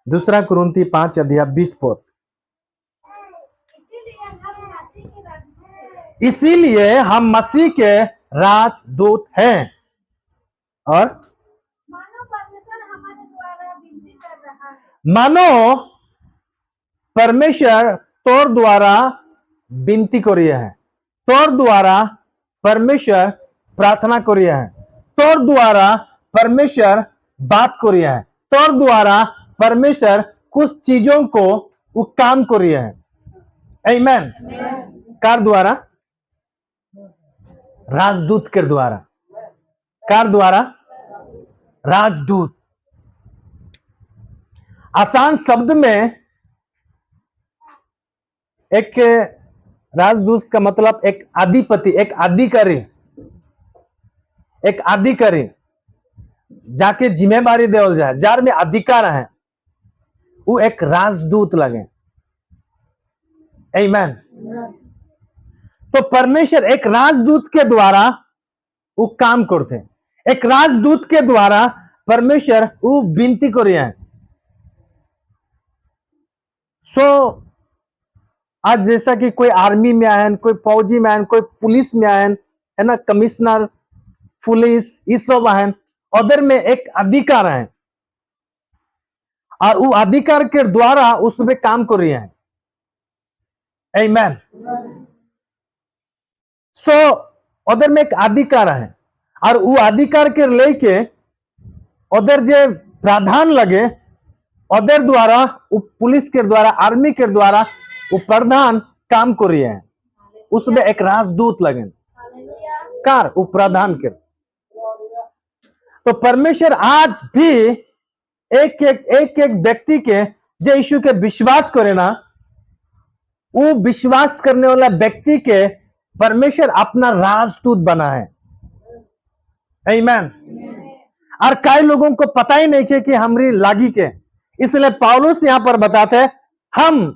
दूसरा कुरिन्थी 5:20। इसीलिए हम मसीह के राजदूत हैं और मानो परमेश्वर तोर द्वारा विनती करिए है, तोर द्वारा परमेश्वर प्रार्थना करिए है, तोर द्वारा परमेश्वर बात करिए है, तोर द्वारा परमेश्वर कुछ चीजों को वो काम करिए है। आमीन। कार द्वारा? राजदूत के द्वारा। कार द्वारा? राजदूत। आसान शब्द में एक राजदूत का मतलब एक अधिपति, एक अधिकारी, एक अधिकारी जाके जिम्मेदारी देवल जाए, जार में अधिकार है, वो एक राजदूत लगे। आमीन। तो परमेश्वर एक राजदूत के द्वारा वो काम करते, एक राजदूत के द्वारा परमेश्वर वो विनती करिए है। आज जैसा कि कोई आर्मी में आए, कोई फौजी में आए, कोई पुलिस में आए, है ना, कमिश्नर पुलिस ये सब आए, उधर में एक अधिकार है और वो अधिकार के द्वारा उसमें काम कर रही है। आमीन। उधर में एक अधिकार है और वो अधिकार के लेके उधर जो प्रावधान लगे, उधर द्वारा वो पुलिस के द्वारा, आर्मी के द्वारा वो प्रधान काम कर रही है, उसमें एक राजदूत लगे कार वो प्रधान के। तो परमेश्वर आज भी एक व्यक्ति के जो यीशु के विश्वास करे ना, वो विश्वास करने वाला व्यक्ति के परमेश्वर अपना राजदूत बना है। आमीन। और कई लोगों को पता ही नहीं है कि हमरी लागी के, इसलिए पौलुस यहां पर बताते हैं हम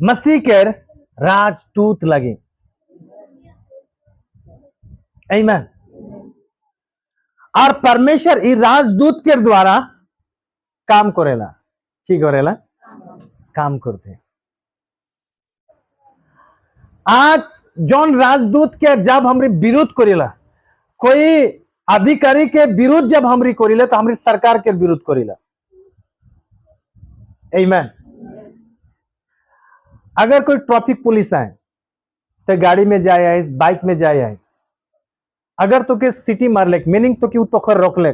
मसीह के राजदूत लगे। आमीन। और परमेश्वर इस राजदूत के द्वारा काम करेला, ठीक करेला, काम करते। आज जौन राजदूत के जब हमरे विरोध करेला, कोई अधिकारी के विरोध जब हमरी करेला तो हमरी सरकार के विरोध करेला। आमीन। अगर कोई ट्रैफिक पुलिस आए तो गाड़ी में जाए आइस, बाइक में जाए आइस, अगर तो के सिटी मारले मीनिंग तो कि तो रोकले,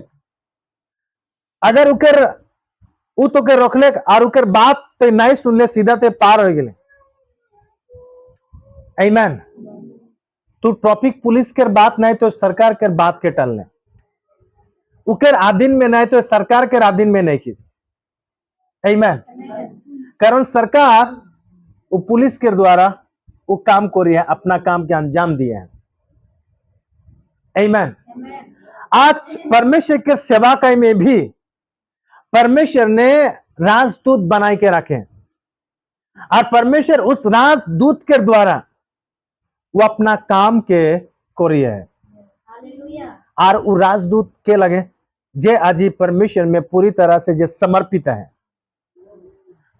अगर उकर उ तो के रोकले और उकर बात तो नहीं सुनले, सीधा ते पार हो गए। आमीन। तू ट्रैफिक पुलिस के बात नहीं तो सरकार के बात के टलने, उकर आधीन में नहीं तो सरकार के आधीन में नहीं खींच। आमीन। कारण सरकार वो पुलिस के द्वारा वो काम कर रही है, अपना काम के अंजाम दिए हैं। आमीन। आज परमेश्वर के सेवा काई में भी परमेश्वर ने राजदूत बनाए के रखे और परमेश्वर उस राजदूत के द्वारा वो अपना काम के कोरिया है। और वो राजदूत के लगे जे अजी परमेश्वर में पूरी तरह से जे समर्पित है।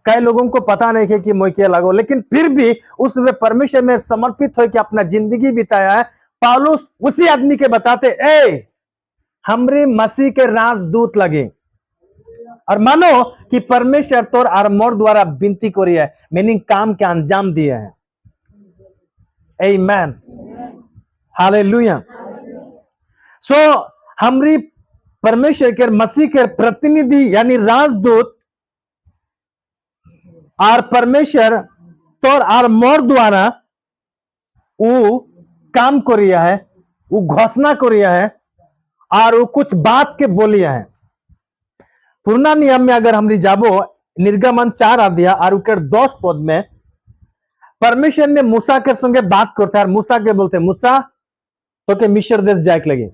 कई लोगों को पता नहीं है कि मैं क्या लगो, लेकिन फिर भी उसमें परमेश्वर में समर्पित हो के अपना जिंदगी बिताया है। पौलुस उसी आदमी के बताते ए हमरे मसीह के राजदूत लगे और मानो कि परमेश्वर तोर और मोर द्वारा विनती करी है, मीनिंग काम के अंजाम दिए हैं। आमीन। हालेलुया। हमरी परमेश्वर के मसीह के प्रतिनिधि यानी राजदूत और परमेश्वर तोर और मोर द्वारा वो काम करिया है, वो घोषणा करिया है और वो कुछ बात के बोलिया है। पुराना नियम में अगर हमरी जाबो निर्गमन 4 अध्याय और उकर 10 पद में परमेश्वर ने मूसा के संगे बात करता है। मूसा के बोलते मूसा तो के मिस्र देश जाके लगे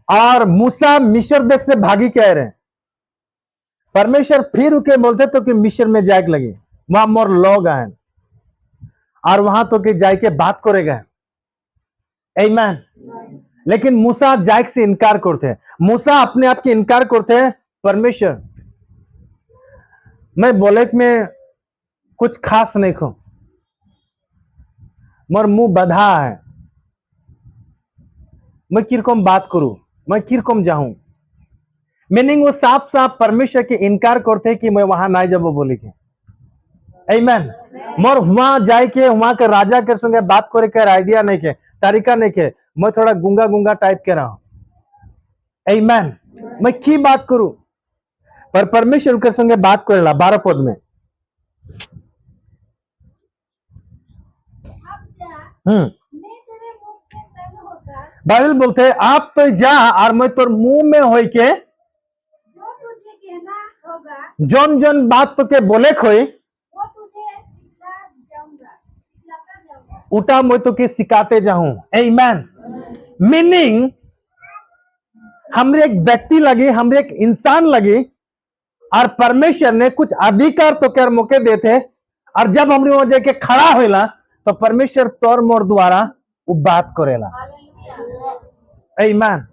और मूसा मिस्र देश से भागी कह रहे। परमेश्वर फिर उके बोलते तो कि मिस्र में जाके लगे, वहां मोर लोग आए और वहां तो के जाके बात करेगा। आमीन। लेकिन मूसा जायक से इनकार करते हैं। मूसा अपने आप की इनकार करते हैं परमेश्वर मैं बोले में कुछ खास नहीं खो, मोर मुंह बधा है, मैं किरकम बात करूं, मैं किरकम जाऊं। मीनिंग वो साफ साफ परमेश्वर के इनकार करते कि मैं वहां ना जाबो बोली के। आमीन। मोर वहां जाए के वहां के राजा के संगे बात करे के आइडिया नहीं के, तरीका नहीं के, मैं थोड़ा गुंगा गुंगा टाइप के रहा। आमीन। मैं की बात करूं, पर परमेश्वर के संगे बात करेला 12 पद में। बाइबल बोलते है आप तो जा और मैं तोर मुंह में होई के जौन जौन बात तो के बोले खोई उटा मैं तो के सिखाते जाऊं। आमीन। मीनिंग हमरे एक व्यक्ति लगे, हमरे एक इंसान लगे, और परमेश्वर ने कुछ अधिकार तो कर मौके देते, और जब हमरे वहां जाके खड़ा होला तो परमेश्वर तोर मोर द्वारा वो बात करेला। आमीन।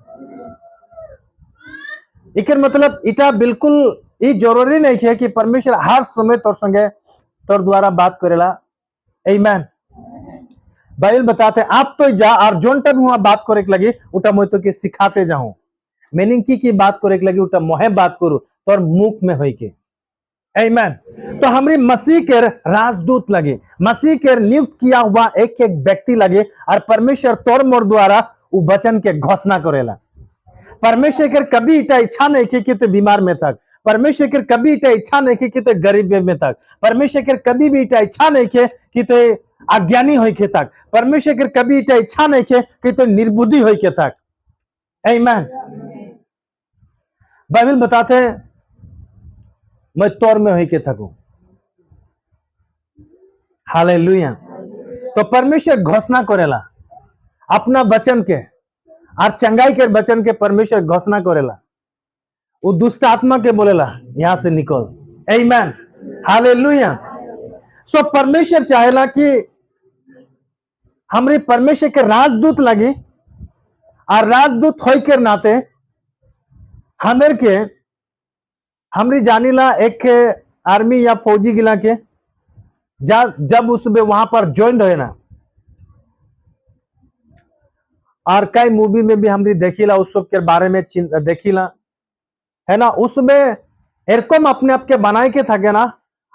इकर मतलब इटा बिल्कुल ये जरूरी नहीं है कि परमेश्वर हर समय तोर संगे तोर द्वारा बात करेला। आमीन। बाइबल बताते आप तो जा और जोन टाइम वहां बात करे के लगी उटा मैं तो के सिखाते जाऊं। मीनिंग की बात करे के लगी उटा मोहे बात करू तोर मुख में होई के। आमीन। तो हमरी मसीह के राजदूत लगे, मसीह के नियुक्त किया हुआ एक एक व्यक्ति लगे, और परमेश्वर तोर मोर द्वारा वो वचन के घोषणा करेला। परमेश्वर के कभी इटा इच्छा नहीं की कि तू बीमार में तक, परमेश्वर के कभी इटा इच्छा नहीं की कि तू गरीब में तक, परमेश्वर के कभी भी इटा इच्छा नहीं के कि तू अज्ञानी होई के तक, परमेश्वर के कभी इटा इच्छा नहीं के कि तू निर्बुद्धि होई के तक। आमीन। बाइबल बताते हैं मैं तोर में होई के थकूं। हालेलुया। तो परमेश्वर घोषणा करेला अपना वचन के, और चंगाई के वचन के परमेश्वर घोषणा करेला। वो दुष्ट आत्मा के बोलेला यहां से निकल। आमीन। हालेलुया। सो परमेश्वर चाहेला कि हमरे परमेश्वर के राजदूत लगे, और राजदूत होई के नाते हमर के हमरी जानीला एक आर्मी या फौजी गिला के जब उसमें वहां पर ज्वाइन रहे ना, और कई मूवी में भी हमरी देखिला उस सब के बारे में देखिला है ना, उसमें एरकम अपने आप के बनाए के थके ना,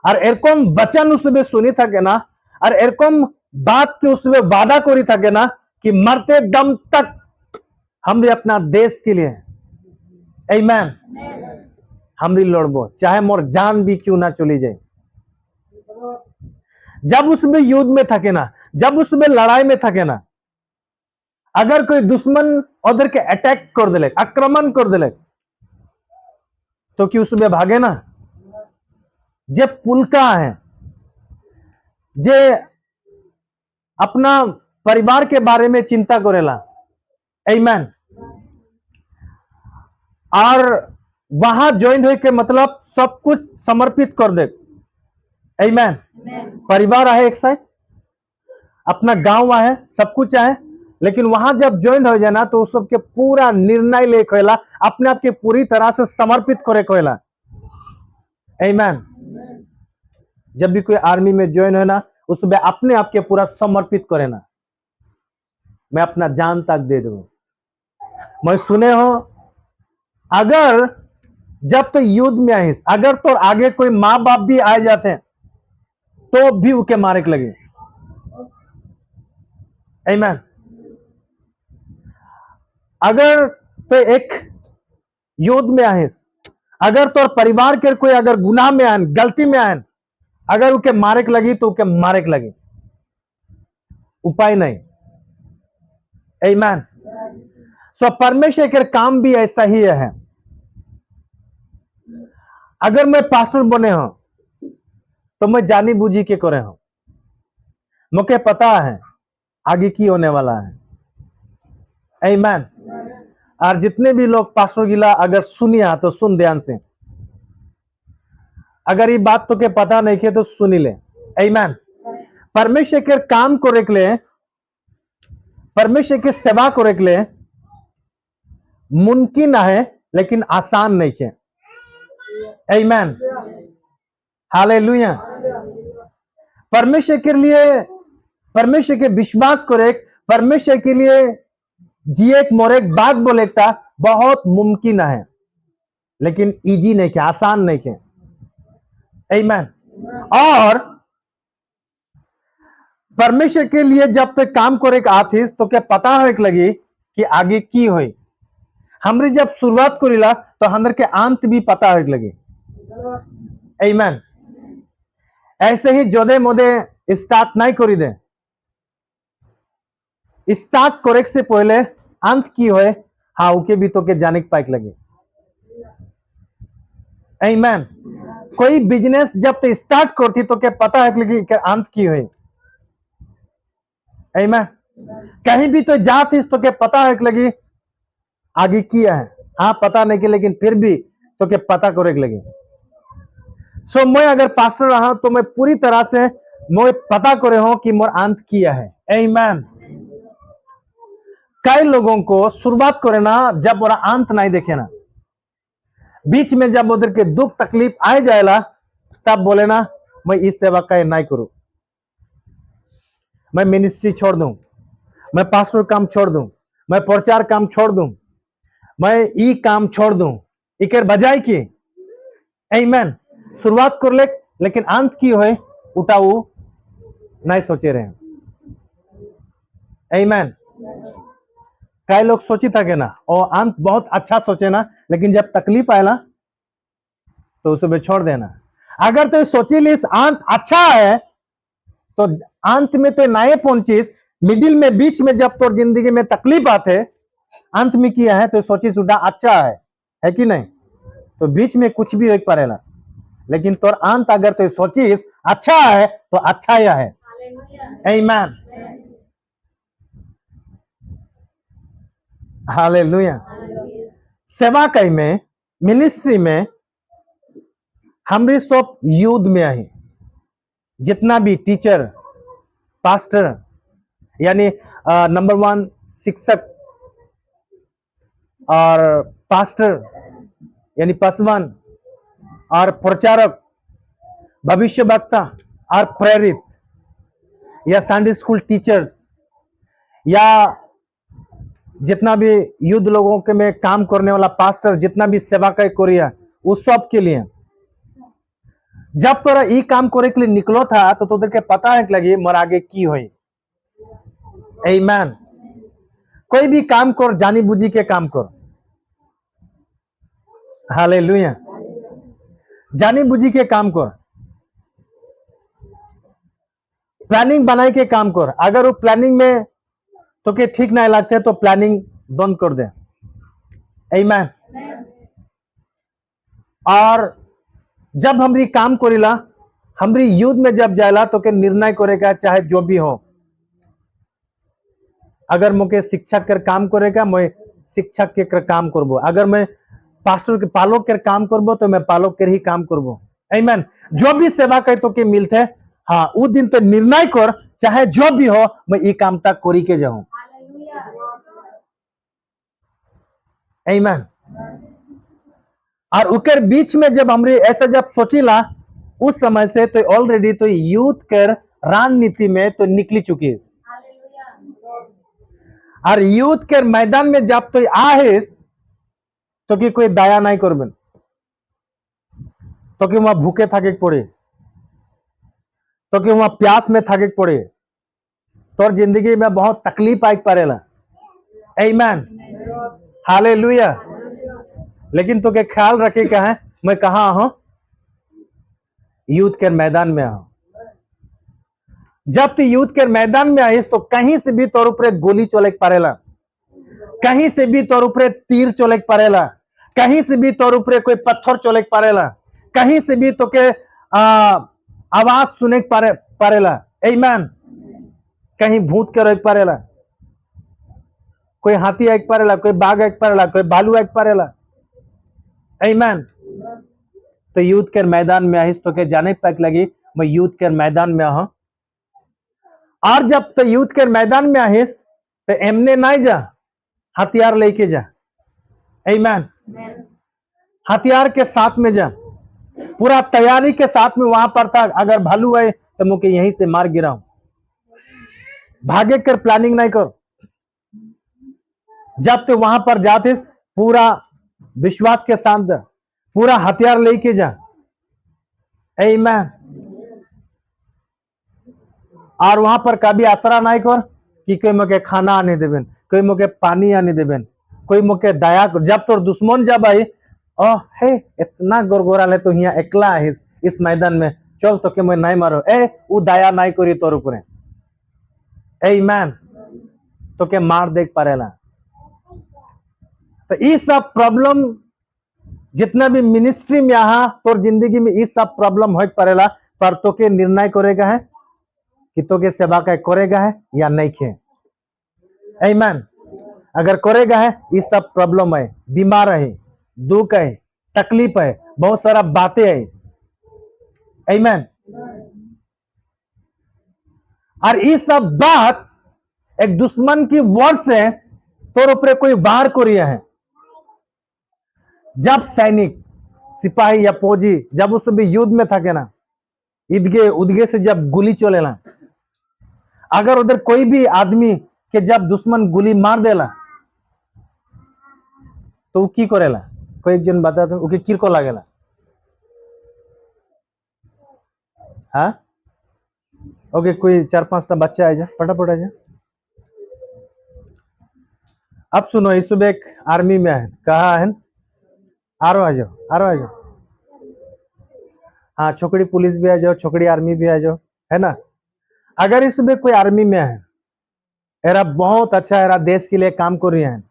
और एरकम वचन उसमें सुनी थके ना, और एरकम बात के उसमें वादा करी थके ना कि मरते दम तक हमरे अपना देश के लिए आमीन हमरी लड़बो, चाहे मोर जान भी क्यों ना चली जाए। जब उसमें युद्ध में थके ना, जब उसमें लड़ाई में थके ना, अगर कोई दुश्मन उधर के अटैक कर दिले, आक्रमण कर दिले, तो कि उसमें भागे ना। जे पुलका है, जे अपना परिवार के बारे में चिंता करेला। आमीन। और वहां ज्वाइन हो के मतलब सब कुछ समर्पित कर दे। आमीन। परिवार है एक साइड, अपना गांव है, सब कुछ है, लेकिन वहां जब ज्वाइन हो जाए ना तो उस सबके पूरा निर्णय ले कहला, अपने आप के पूरी तरह से समर्पित करे कहला। आमीन। जब भी कोई आर्मी में ज्वाइन है ना, उसमें अपने आप के पूरा समर्पित करे ना, मैं अपना जान तक दे दूं। मैं सुने हो अगर जब तो युद्ध में आइस, अगर तो आगे कोई माँ बाप भी आ जाते हैं तो भी उनके मारे के लगे। आमीन। अगर तो एक युद्ध में आइस, अगर तो परिवार के कोई अगर गुनाह में आए, गलती में आए, अगर उनके मारे के लगी तो उनके मारे के लगी, उपाय नहीं। आमीन। सो परमेश्वर के काम भी ऐसा ही है। अगर मैं पास्टर बने हो तो मैं जानी बूझी के करे हूं, मुझे पता है आगे की होने वाला है। आमीन। और जितने भी लोग पास्टर गिला अगर सुनिया तो सुन ध्यान से, अगर ये बात तो के पता नहीं के तो सुनी ले। आमीन। परमेश्वर के काम करे के लिए, परमेश्वर के सेवा करे के लिए मुमकिन है लेकिन आसान नहीं है। आमीन, हालेलुया। परमेश्वर के लिए, परमेश्वर के विश्वास करे, परमेश्वर के लिए जिए मोर एक बात बोले बहुत मुमकिन है, लेकिन इजी नहीं के, आसान नहीं के। आमीन। और परमेश्वर के लिए जब तक काम करे आथिस तो क्या पता है लगी कि आगे की होई। हमरे जब शुरुआत करीला तो हमरे के अंत भी पता है लगी। आमीन। ऐसे ही जोदे मोदे स्टार्ट नहीं करी दे, स्टार्ट करे से पहले अंत की होए, हाँ उके भी तो के जाने के पाइक लगे। आमीन। कोई बिजनेस जब तक स्टार्ट करती तो क्या पता है लगी कि अंत की होए। आमीन। कहीं भी तो जाती तो क्या पता है लगी आगे किया है, हाँ पता नहीं कि, लेकिन फिर भी तो क्या पता करे लगी। सो मैं अगर पास्टर रहा तो मैं पूरी तरह से मैं पता करे हूं कि मोर अंत किया है। आमीन। कई लोगों को शुरुआत करे ना, जब मोरा अंत नहीं देखे ना, बीच में जब उधर के दुख तकलीफ आ जाएला तब बोले ना मैं इस सेवा का नहीं करूं, मैं मिनिस्ट्री छोड़ दूं, मैं पास्टर काम छोड़ दूं, मैं प्रचार काम छोड़ दूं, मैं ई काम छोड़ दूं, इकर बजाय की। आमीन। शुरुआत कर ले, लेकिन अंत की होए उठाऊ नहीं सोचे रहे। आमीन। कई लोग सोची था कि ना और अंत बहुत अच्छा सोचे ना, लेकिन जब तकलीफ आए ना तो उसे छोड़ देना। अगर तो सोची लिस अंत अच्छा है तो अंत में तो नए पहुंचीस, मिडिल में बीच में जब तो जिंदगी में तकलीफ आते अंत में किया है तो सोची सुधा अच्छा है कि नहीं, तो बीच में कुछ भी एक पड़ेला, लेकिन तोर अंत अगर तो सोचीस अच्छा है तो अच्छा ही है। आमीन, हालेलुया। सेवा कई में, मिनिस्ट्री में हमरे सब युद्ध में है। जितना भी टीचर, पास्टर यानी नंबर 1 शिक्षक और पास्टर यानी पासवान और प्रचारक, भविष्यवक्ता और प्रेरित, या संडे स्कूल टीचर्स, या जितना भी युद्ध लोगों के में काम करने वाला पास्टर, जितना भी सेवा का कोरिया, उस सब के लिए जब तोरा ई काम करे के लिए निकलो था तो तोदेर के पता है लगी मोर आगे की होई। आमीन। कोई भी काम कर जानी बुझी के काम कर, हालेलुया, जानी बुझी के काम कर, प्लानिंग बनाई के काम कर। अगर वो प्लानिंग में तो के ठीक नहीं लगते तो प्लानिंग बंद कर दे। आमीन। और जब हमरी काम करेला, हमरी युद्ध में जब जाएला तो के निर्णय करेगा चाहे जो भी हो। अगर मुझे शिक्षक के काम करेगा मैं शिक्षक के काम करबो, अगर मैं पास्टर के पालक के काम करबो तो मैं पालक के ही काम करबो। आमीन। जो भी सेवा करे तो के मिलते, हाँ उस दिन तो निर्णय कर चाहे जो भी हो मैं ये काम तक करी के जाऊं। आमीन। और उकर बीच में जब हमरे ऐसा जब सोचिला उस समय से तो ऑलरेडी तो यूथ कर रणनीति में तो निकली चुकी है। और यूथ के मैदान में जब तो आहेस तो कि कोई दया नहीं करबेन, तो कि वहां भूखे थके पड़े, तो कि वहां प्यास में थके पड़े, तो जिंदगी में बहुत तकलीफ आई पड़ेला। आमीन, हालेलुया। लेकिन तो के ख्याल रखे क्या है मैं कहा हूं, यूथ के मैदान में हूं। जब तू यूथ के मैदान में आइस तो कहीं से भी तौर ऊपर गोली चले पड़ेला, कहीं से भी तौर ऊपर तीर चले पड़ेला, कहीं से भी तौर ऊपर कोई पत्थर चले पड़ेला, कहीं से भी तो के आवाज सुने पड़ेला। आमीन। कहीं भूत के रोक पड़ेला, कोई हाथी एक पड़ेला, कोई बाघ एक पड़ेला, कोई भालू एक पड़ेला। आमीन। तो यूथ के मैदान में आइस तो के जाने तक लगी मैं यूथ के मैदान में हूं। और जब तो यूथ के मैदान में आइस तो एमने नहीं जा, हथियार लेके जा। आमीन। हथियार के साथ में जा। पूरा तैयारी के साथ में वहां पर था, अगर भालू आए तो मुझे यहीं से मार गिराऊं। भागे कर प्लानिंग नहीं कर। जब तो वहां पर जाते पूरा विश्वास के साथ पूरा हथियार लेके जा। आमीन। और वहां पर कभी आसरा नहीं कर कि कोई मुझे खाना आने देवेन, कोई मुझे पानी आने देवेन, कोई मुझे दया कर। जब तोर दुश्मन जब आई, ओ हे इतना गोरगोरा ले तो यहाँ एकला है इस मैदान में, चल तो के मैं नहीं मारो, ए वो दया नहीं करी तोर ऊपर। आमीन। तो के मार देख पारेला। तो ये सब प्रॉब्लम जितना भी मिनिस्ट्री में यहाँ तोर जिंदगी में ये सब प्रॉब्लम हो पड़ेला, पर तो के निर्णय करेगा है कि तो के सेवा का करेगा है या नहीं खे। आमीन। अगर करेगा है, ये सब प्रॉब्लम है, बीमार है, दुख है, तकलीफ है, बहुत सारा बातें है। आमीन। और ये सब बात एक दुश्मन की वर्ड से तोर ऊपर कोई बाहर को रिया है। जब सैनिक सिपाही या फौजी जब उस भी युद्ध में था ना, ईदगे उदगे से जब गोली चलेला, अगर उधर कोई भी आदमी के जब दुश्मन गोली मार देला तो वो की करेला? कोई एक जन बता तो उके किरको लागेला। हाँ ओके, कोई 4-5टा बच्चा आ जा, फटाफट आ जा। अब सुनो, इस सुबह एक आर्मी में है, कहा है, आरो आ जाओ, आरो आ जाओ। हाँ, छोकरी पुलिस भी आ जाओ, छोकरी आर्मी भी आ जाओ, है ना। अगर इस सुबह कोई आर्मी में है, एरा बहुत अच्छा, एरा देश के लिए काम कर रही है,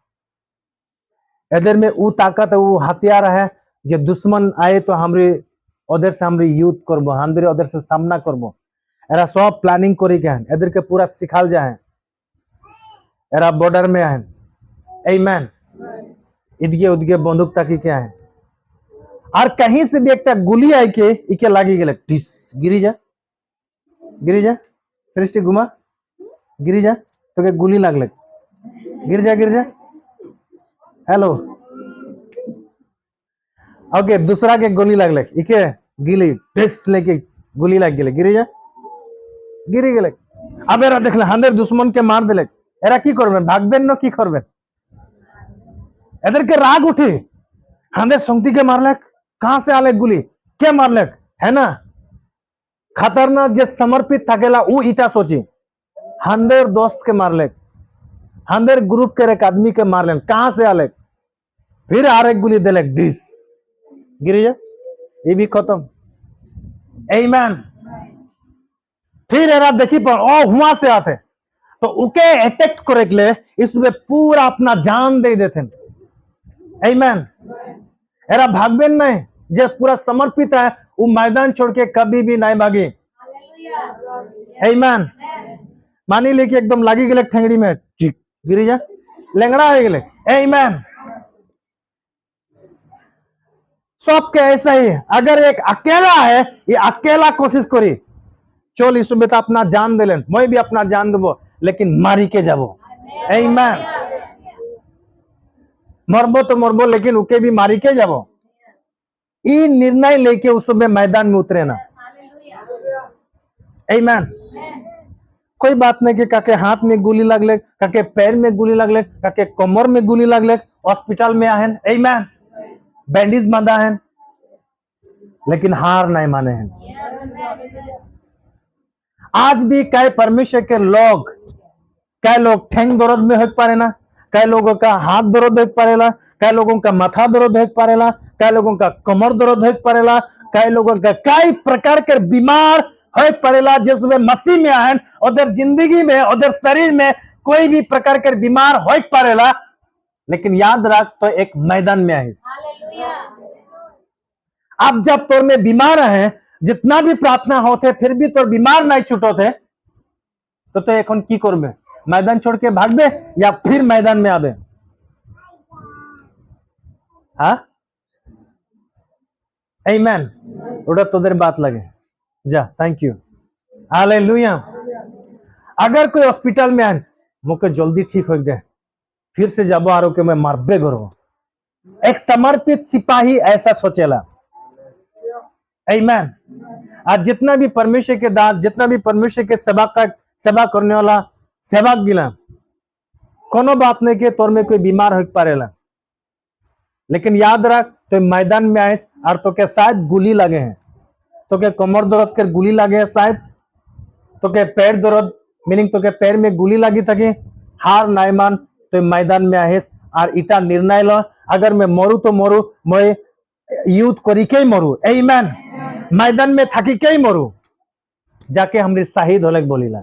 इधर में वो ताकत है, वो हथियार है, जो दुश्मन आए तो हमरे उधर से हमरे युद्ध करबो, हमरे उधर से सामना करबो। एरा सब प्लानिंग करी के हैं, इधर के पूरा सिखाल जाए, एरा बॉर्डर में है। आमीन। इदगे उदगे बंदूक ताकि क्या है, और कहीं से भी एक गोली आई के इके लागी गेले, टिस गिरी जा, गिरी जा, सृष्टि घुमा, गिरी जा, तो के गोली लागले, गिर जा, गिर जा। हेलो, ओके, दूसरा के गोली लागले, इके गिली टिस लेके गोली लाग गेले, गिरी जा, गिरी गेले। अब एरा देखले हांदेर दुश्मन के मार दिले, एरा की करबेन? भागबेन न की करबेन? एदेर के राग उठे, हांदेर संगति के मारले, कहां से आले गोली, क्या मारले, है ना। खतरनाक जो समर्पित थकेला वो इटा सोची, हांदेर दोस्त के मारले, हांदेर ग्रुप के एक आदमी के मारले, कहां से आले, फिर आर एक गोली दिले, डिस गिरी जा, ये भी खत्म। आमीन। फिर एरा देखी पर ओ हुआ से आते तो उके अटैक करे के लिए इसमें पूरा अपना जान दे देते। आमीन। एरा भागबेन नहीं, जो पूरा समर्पित है वो मैदान छोड़ के कभी भी नहीं भागे। आमीन। मानी ले कि एकदम लागी गेले ठेंगड़ी में, गिरी जा, लेंगड़ा हो गेले। आमीन। सबके ऐसा ही, अगर एक अकेला है, ये अकेला कोशिश करी, चल इस सुबह तो अपना जान दे लेन, मैं भी अपना जान देबो, लेकिन मारी के जाबो। आमीन। मरबो तो मरबो, लेकिन उके भी मारी के जाबो। ई निर्णय लेके उस सुबह मैदान में उतरे ना। आमीन। कोई बात नहीं कि काके हाथ में गोली लगले, काके पैर में गोली लगले, काके कमर में गोली लगले, हॉस्पिटल में आहन। आमीन। बैंडेज बांधा है, लेकिन हार नहीं माने हैं। आज भी कई परमेश्वर के लोग, कई लोग ठेंग दर्द में हो पारेला, कई लोगों का हाथ दर्द हो पारेला, कई लोगों का माथा दर्द हो पारेला, कई लोगों का कमर दर्द हो पारेला, कई लोगों का कई प्रकार के बीमार हो पारेला। जिसमें मसीह में आए, उधर जिंदगी में, उधर शरीर में कोई भी प्रकार के बीमार हो पारेला, लेकिन याद रख तो एक मैदान में आए। अब जब तोर में बीमार है, जितना भी प्रार्थना होते फिर भी तो बीमार नहीं छूटोते, तो एखन की करबे? मैदान छोड़ के भागबे या फिर मैदान में आबे? हाँ, आमीन। ओटा तोदेर बात लगे जा, थैंक यू, हालेलुया। अगर कोई हॉस्पिटल में आए, मुझे जल्दी ठीक हो गए, फिर से जाबो आरो के मैं मारबे करो। एक समर्पित सिपाही ऐसा सोचेला। आमीन। आज जितना भी परमेश्वर के दास, जितना भी परमेश्वर के सेवा करने वाला सेवक गिला, कोनो बात नहीं के तौर में कोई बीमार हो पारेला, लेकिन याद रख तो मैदान में आए और तो के शायद गोली लगे हैं, तो के कमर दर्द के गोली लगे है, शायद तो के पैर दर्द मीनिंग तो के पैर में गोली लगी थके, हार नाय मान तो मैदान में आए और इटा निर्णय लो, अगर मैं मरू तो मरू, मैं युद्ध करी के ही मरू, आमीन। मैदान में थकी के ही मरू, जाके हमरे शहीद होले बोलीला।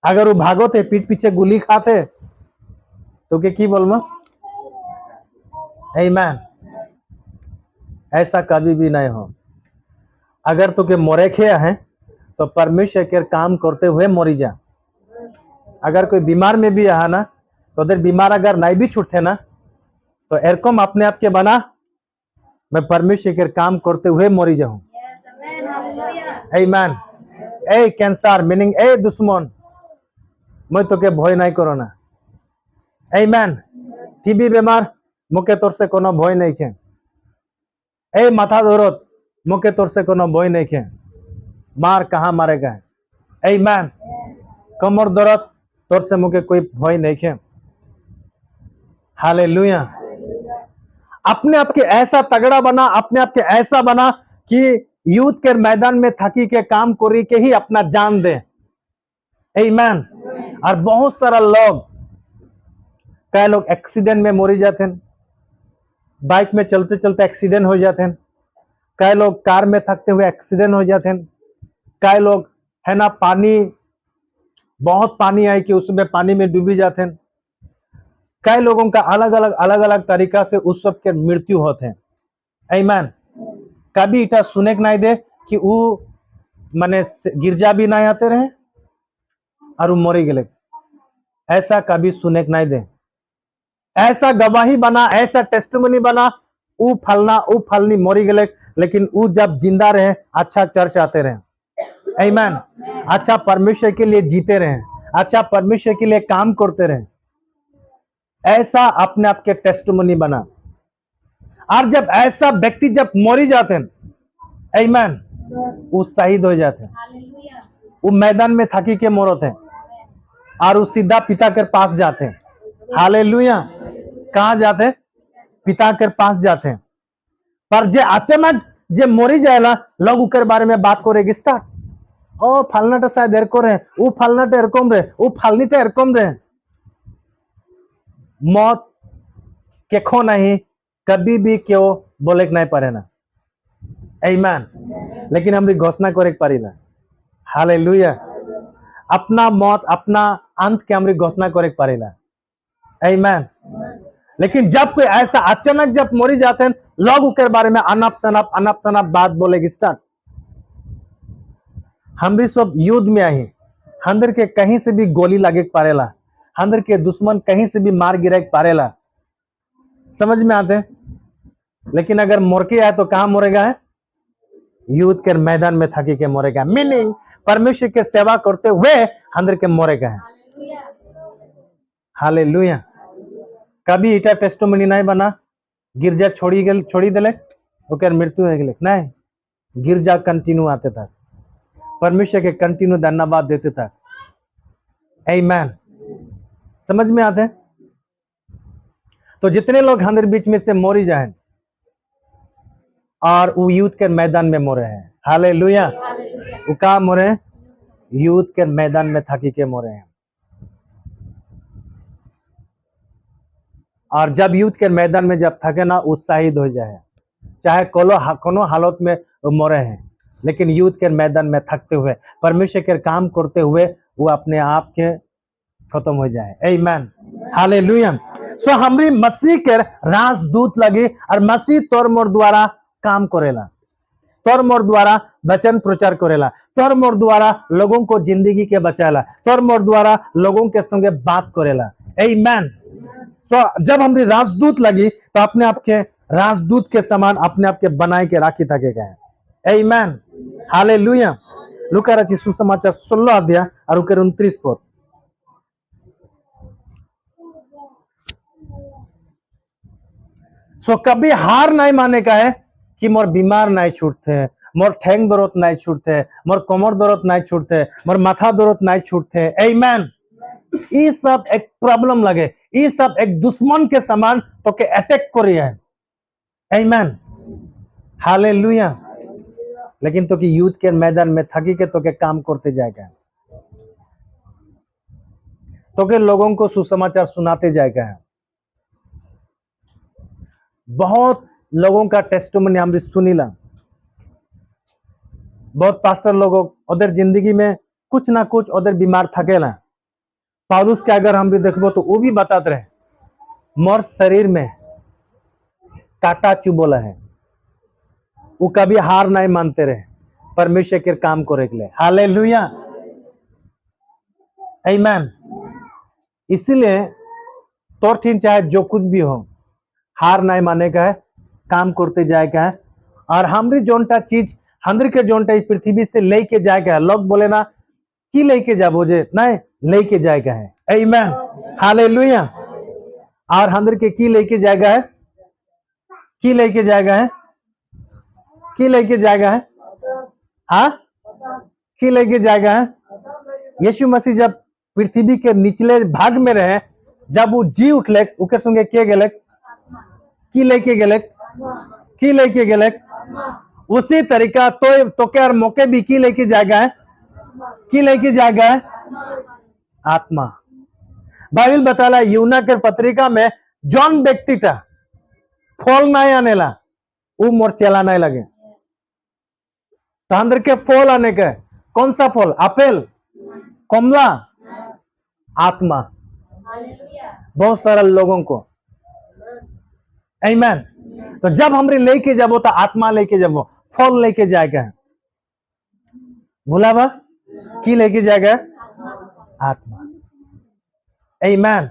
अगर वो भागो थे पीठ पीछे गोली खाते तो के की बोलमा, आमीन। ऐसा कभी भी नहीं हो। अगर तो के मोरे खे है तो परमेश्वर के काम करते हुए मरी जा। अगर कोई बीमार में भी है ना, तो उधर बीमार अगर नहीं भी छूटते ना, तो एरकम अपने आप के बना, मैं परमेश्वर के काम करते हुए मरी जाऊं, आमीन। ए कैंसर मीनिंग ए दुश्मन, मैं तो के भय नहीं करो ना, आमीन। टीबी बीमार मुके तौर से कोनो भय नहीं खे, ए माथा दर्द मुके तौर से कोनो भय नहीं खे, मार कहाँ मारेगा, आमीन। कमर दर्द तौर से मुके कोई भय नहीं खे, हालेलुया। अपने आप के ऐसा तगड़ा बना, अपने आप के ऐसा बना कि युद्ध के मैदान में थकी के काम करी के ही अपना जान दे, आमीन। और बहुत सारा लोग, कई लोग एक्सीडेंट में मरी जाते हैं, बाइक में चलते चलते एक्सीडेंट हो जाते हैं, कई लोग कार में थकते हुए एक्सीडेंट हो जाते हैं, कई लोग है ना पानी, बहुत पानी आए कि उसमें पानी में डूबी जाते हैं, कई लोगों का अलग अलग तरीका से उस सब के मृत्यु होते हैं, आमीन। कभी इटा सुने नहीं दे कि वो माने गिरजा भी नहीं आते रहे और वो मरी गए, ऐसा कभी सुने नहीं दे। ऐसा गवाही बना, ऐसा टेस्टिमनी बना, वो फलनी मरी गए, लेकिन वो जब जिंदा रहे अच्छा चर्च आते रहे, आमीन। अच्छा परमेश्वर के लिए जीते रहे, अच्छा परमेश्वर के लिए काम करते रहे, ऐसा अपने आप के टेस्टिमनी बना। और जब ऐसा व्यक्ति जब मरी जाते हैं, आमीन, वो शहीद हो जाते हैं, वो मैदान में थकी के मरते हैं और वो सीधा पिता के पास जाते हैं, हालेलुया। कहां जाते हैं? पिता के पास जाते हैं। पर जे अचानक जे मरी जाएला, लोग उकर बारे में बात करेगी स्टार्ट, ओ फलनाटा शायद एरको रहे, वो फलनाटा एरकम रहे, वो फलनीटा एरकम रहे। मौत के खो नहीं कभी भी क्यों बोले नहीं पारे ना, आमीन। लेकिन हमरी घोषणा करे पारी ना, हालेलुया। अपना मौत अपना अंत के हमरी घोषणा करे पारी ना, आमीन। लेकिन जब कोई ऐसा अचानक जब मरी जाते हैं, लोग उसके बारे में अनप शनप बात बोलेगी स्टार्ट। हमरी सब युद्ध में आई, अंदर के कहीं से भी गोली लगे पारेला, अंदर के दुश्मन कहीं से भी मार गिरा पारेला, समझ में आते। लेकिन अगर मोर के आए तो कहां मरेगा है? युद्ध के मैदान में थकी के मरेगा, मीनिंग परमेश्वर के सेवा करते हुए अंदर के मरेगा है, हालेलुया। कभी इटा टेस्टिमनी नहीं बना, गिरजा छोड़ी देले ओकर मृत्यु हो गए, नहीं, गिरजा कंटिन्यू आते था, परमेश्वर के कंटिन्यू धन्यवाद देते था, आमीन। समझ में आते। तो जितने लोग हमारे बीच में से मोरी जाए और वो युद्ध के मैदान में मोरे हैं, हालेलुया। वो कहा मोरे? युद्ध के मैदान में थकी के मोरे हैं। और जब युद्ध के मैदान में जब थके ना, वो शहीद हो जाए, चाहे कोनो हालत में मोरे हैं, लेकिन युद्ध के मैदान में थकते हुए परमेश्वर के काम करते हुए वो अपने आप के खत्म हो जाए, आमीन, हालेलुया। सो हमरी मसीह के राजदूत लगी और मसीह तोर मोर द्वारा काम करेला, तोर मोर द्वारा वचन प्रचार करेला, तोर मोर द्वारा लोगों को जिंदगी के बचाला, तोर मोर द्वारा लोगों के संगे बात करेला, आमीन। सो जब हमरी राजदूत लगी तो अपने आप के राजदूत के समान अपने आप के बनाए के राखी थके गए, आमीन, हालेलुया। लूका रचित सुसमाचार 16 अध्याय और 29 पद। सो कभी हार नहीं माने का है, कि मोर बीमार नहीं छूटते, मोर ठेंग दर्द नहीं छूटते, मोर कमर दर्द नहीं छूटते, मोर माथा दर्द नहीं छूटते। आमीन। ये सब एक प्रॉब्लम लगे, ये सब एक दुश्मन के समान तो के अटैक करी है। आमीन, हालेलुया। लेकिन तो कि युद्ध के मैदान में थकी के तो के काम करते जाएगा, तो के लोगों को सुसमाचार सुनाते जाएगा। बहुत लोगों का टेस्टिमनी हम भी सुनीला, बहुत पास्टर लोगों ओदर जिंदगी में कुछ ना कुछ ओदर बीमार थकेला। पौलुस के अगर हम भी देखबो तो वो भी बताते रहे, मोर शरीर में काटा चुबोला है, वो कभी हार नहीं मानते रहे परमेश्वर के काम को रेख ले। हालेलुया, आमीन। इसीलिए तोर ठीक चाहे जो कुछ भी हो, हार नहीं माने का है, काम करते जाएगा है। और हमरी जोनटा चीज हमरी के जोनटा इस पृथ्वी से लेके जाएगा है। लोग बोले ना कि लेके जाबो जे, नहीं लेके जाएगा है। आमीन, हालेलुया। और हमरी के की लेके जाएगा है, की लेके जाएगा है, की लेके जाएगा है, हाँ की लेके जाएगा है। यीशु मसीह जब पृथ्वी के निचले भाग में रहे, जब वो जी उठले, उके संगे के गेले, की लेके गेले, की लेके गेले। उसी तरीका तो क्या मौके भी की लेके जाएगा है, की लेके जाएगा है, आत्मा। बाइबल बताला यूना के पत्रिका में जौन व्यक्ति टा फल नहीं आने ला, वो मोर चला नहीं लगे। तो अंदर के फल आने के, कौन सा फल? एप्पल, कमला, आत्मा। बहुत सारा लोगों को। आमीन। तो जब हमरे लेके जाबो तो आत्मा लेके जाबो, फल लेके जाएगा। भूलावा की लेके जाएगा? आत्मा। आमीन।